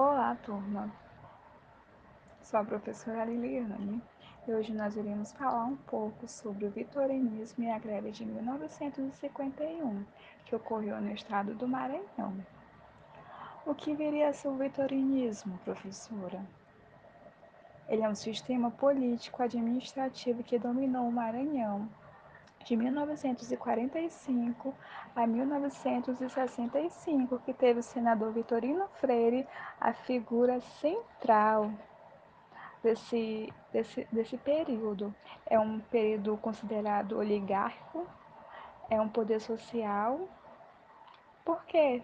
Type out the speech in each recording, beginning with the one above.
Olá, turma. Sou a professora Liliane e hoje nós iremos falar um pouco sobre o vitorianismo e a greve de 1951, que ocorreu no estado do Maranhão. O que viria a ser o vitorianismo, professora? Ele é um sistema político-administrativo que dominou o Maranhão de 1945 a 1965, que teve o senador Vitorino Freire a figura central desse período. É um período considerado oligárquico, é um poder social. Por que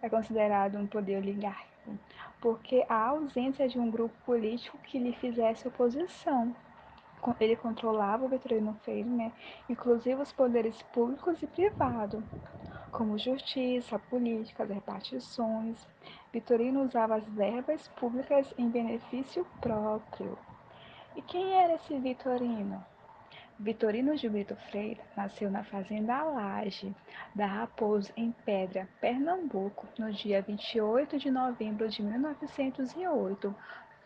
é considerado um poder oligárquico? Porque a ausência de um grupo político que lhe fizesse oposição. Ele controlava o Vitorino Freire, né? Inclusive os poderes públicos e privados, como justiça, política, as repartições. Vitorino usava as verbas públicas em benefício próprio. E quem era esse Vitorino? Vitorino de Brito Freire nasceu na fazenda Laje da Raposo, em Pedra, Pernambuco, no dia 28 de novembro de 1908,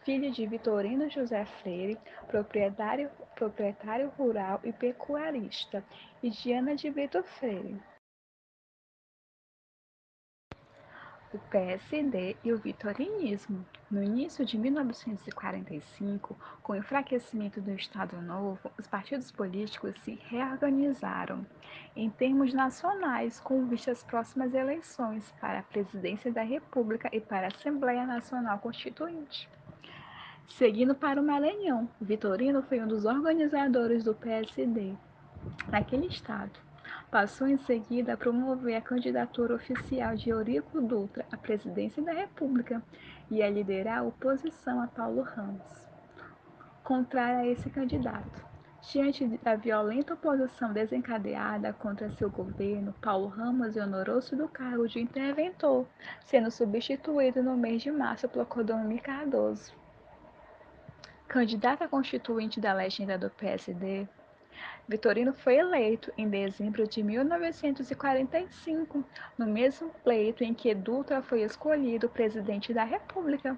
filho de Vitorino José Freire, proprietário rural e pecuarista, e de Ana de Brito Freire. O PSD e o vitorianismo. No início de 1945, com o enfraquecimento do Estado Novo, os partidos políticos se reorganizaram em termos nacionais com vista às próximas eleições para a presidência da República e para a Assembleia Nacional Constituinte. Seguindo para o Maranhão, Vitorino foi um dos organizadores do PSD naquele estado. Passou em seguida a promover a candidatura oficial de Eurico Dutra à presidência da República e a liderar a oposição a Paulo Ramos, contrária a esse candidato. Diante da violenta oposição desencadeada contra seu governo, Paulo Ramos exonerou-se do cargo de interventor, sendo substituído no mês de março por Clodomiro Cardoso. Candidato a constituinte da legenda do PSD, Vitorino foi eleito em dezembro de 1945, no mesmo pleito em que Dutra foi escolhido presidente da República.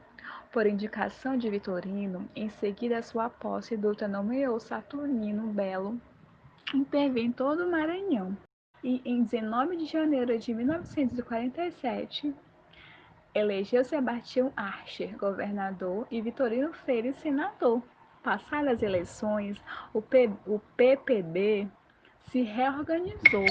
Por indicação de Vitorino, em seguida à sua posse, Dutra nomeou Saturnino Belo interventor do Maranhão. E em 19 de janeiro de 1947, elegeu Sebastião Archer governador e Vitorino Freire senador. Passadas as eleições, o PPB se reorganizou,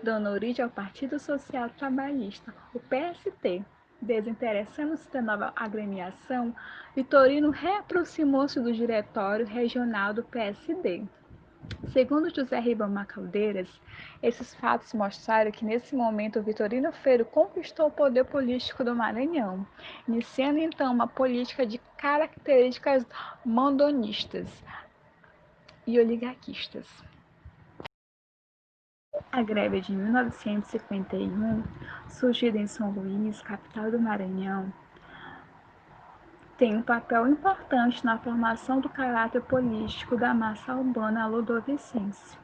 dando origem ao Partido Social Trabalhista, o PST. Desinteressando-se da nova agremiação, Vitorino reaproximou-se do diretório regional do PSD. Segundo José Ribamar Caldeiras, esses fatos mostraram que nesse momento Vitorino Freire conquistou o poder político do Maranhão, iniciando então uma política de características mandonistas e oligarquistas. A greve de 1951, surgida em São Luís, capital do Maranhão, tem um papel importante na formação do caráter político da massa urbana ludovicense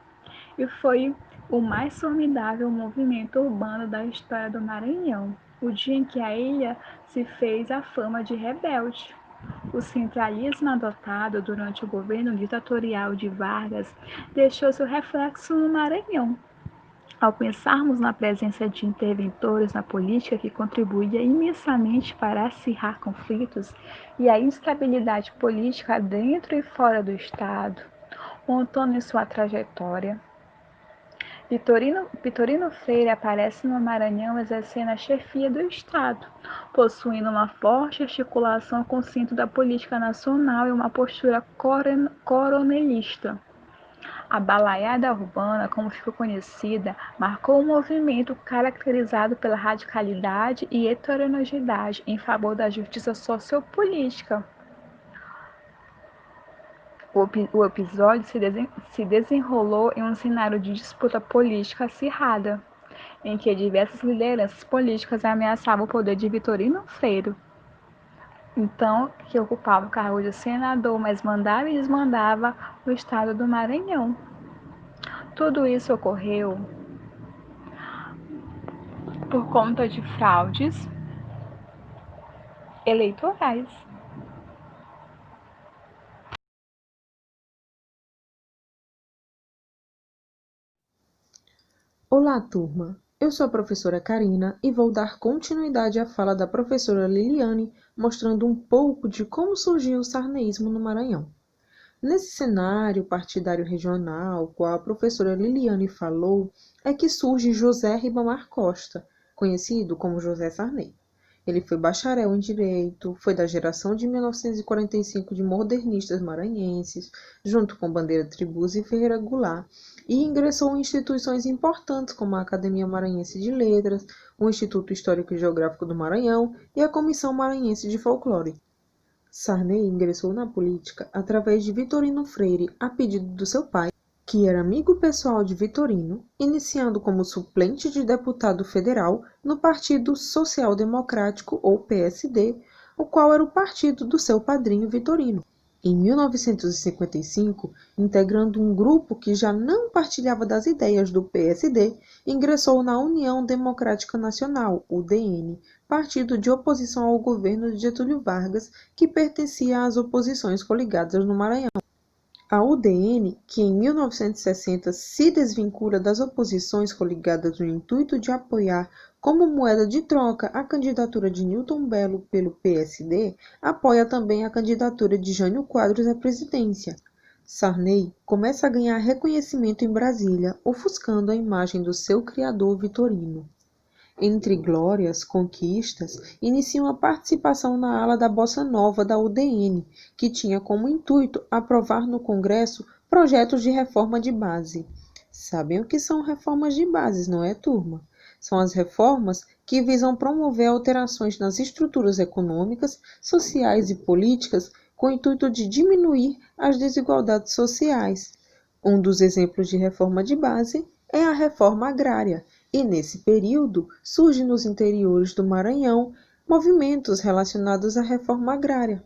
e foi o mais formidável movimento urbano da história do Maranhão, o dia em que a ilha se fez a fama de rebelde. O centralismo adotado durante o governo ditatorial de Vargas deixou seu reflexo no Maranhão. Ao pensarmos na presença de interventores na política que contribuía imensamente para acirrar conflitos e a instabilidade política dentro e fora do Estado, montando em sua trajetória, Vitorino Freire aparece no Maranhão exercendo a chefia do Estado, possuindo uma forte articulação com o centro da política nacional e uma postura coronelista. A balaiada urbana, como ficou conhecida, marcou um movimento caracterizado pela radicalidade e heterogeneidade em favor da justiça sociopolítica. O episódio se desenrolou em um cenário de disputa política acirrada, em que diversas lideranças políticas ameaçavam o poder de Vitorino Freire, então que ocupava o cargo de senador, mas mandava e desmandava o estado do Maranhão. Tudo isso ocorreu por conta de fraudes eleitorais. Olá, turma! Eu sou a professora Karina e vou dar continuidade à fala da professora Liliane, mostrando um pouco de como surgiu o sarneísmo no Maranhão. Nesse cenário partidário regional, qual a professora Liliane falou, é que surge José Ribamar Costa, conhecido como José Sarney. Ele foi bacharel em Direito, foi da geração de 1945 de modernistas maranhenses, junto com Bandeira Tribuzzi e Ferreira Goulart, e ingressou em instituições importantes como a Academia Maranhense de Letras, o Instituto Histórico e Geográfico do Maranhão e a Comissão Maranhense de Folclore. Sarney ingressou na política através de Vitorino Freire, a pedido do seu pai, que era amigo pessoal de Vitorino, iniciando como suplente de deputado federal no Partido Social Democrático, ou PSD, o qual era o partido do seu padrinho Vitorino. Em 1955, integrando um grupo que já não partilhava das ideias do PSD, ingressou na União Democrática Nacional, UDN, partido de oposição ao governo de Getúlio Vargas, que pertencia às oposições coligadas no Maranhão. A UDN, que em 1960 se desvincula das oposições coligadas no intuito de apoiar como moeda de troca a candidatura de Newton Bello pelo PSD, apoia também a candidatura de Jânio Quadros à presidência. Sarney começa a ganhar reconhecimento em Brasília, ofuscando a imagem do seu criador Vitorino. Entre glórias, conquistas, iniciam a participação na ala da Bossa Nova da UDN, que tinha como intuito aprovar no Congresso projetos de reforma de base. Sabem o que são reformas de base, não é, turma? São as reformas que visam promover alterações nas estruturas econômicas, sociais e políticas com o intuito de diminuir as desigualdades sociais. Um dos exemplos de reforma de base é a reforma agrária, e nesse período surgem nos interiores do Maranhão movimentos relacionados à reforma agrária.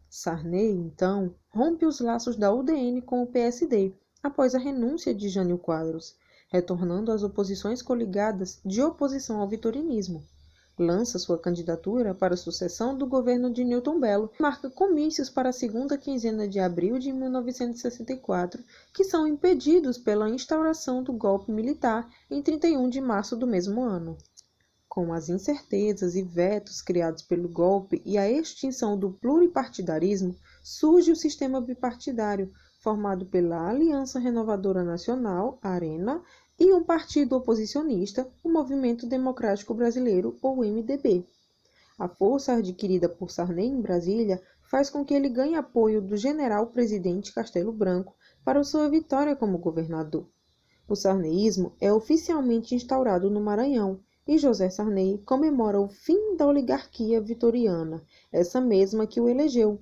Sarney, então, rompe os laços da UDN com o PSD, após a renúncia de Jânio Quadros, retornando às oposições coligadas de oposição ao vitorinismo. Lança sua candidatura para a sucessão do governo de Newton Bello e marca comícios para a segunda quinzena de abril de 1964, que são impedidos pela instauração do golpe militar em 31 de março do mesmo ano. Com as incertezas e vetos criados pelo golpe e a extinção do pluripartidarismo, surge o sistema bipartidário, formado pela Aliança Renovadora Nacional, ARENA, e um partido oposicionista, o Movimento Democrático Brasileiro, ou MDB. A força adquirida por Sarney em Brasília faz com que ele ganhe apoio do general-presidente Castelo Branco para sua vitória como governador. O sarneísmo é oficialmente instaurado no Maranhão, e José Sarney comemora o fim da oligarquia vitoriana, essa mesma que o elegeu.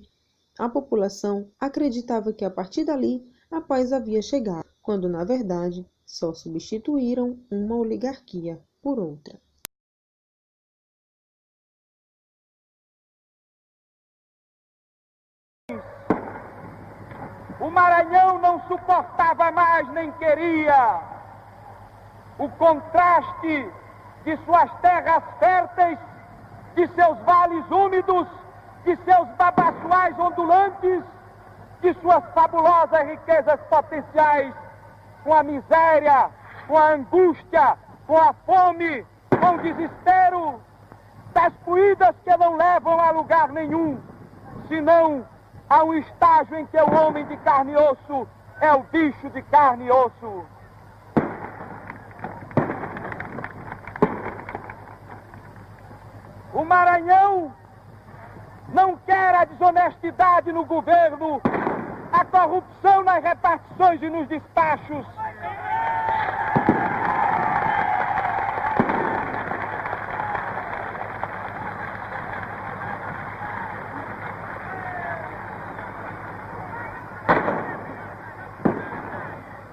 A população acreditava que a partir dali a paz havia chegado, quando na verdade só substituíram uma oligarquia por outra. O Maranhão não suportava mais nem queria o contraste de suas terras férteis, de seus vales úmidos, de seus babaçuais ondulantes, de suas fabulosas riquezas potenciais, com a miséria, com a angústia, com a fome, com o desespero, das fluídas que não levam a lugar nenhum, senão a um estágio em que o homem de carne e osso é o bicho de carne e osso. O Maranhão não quer a desonestidade no governo, a corrupção nas repartições e nos despachos.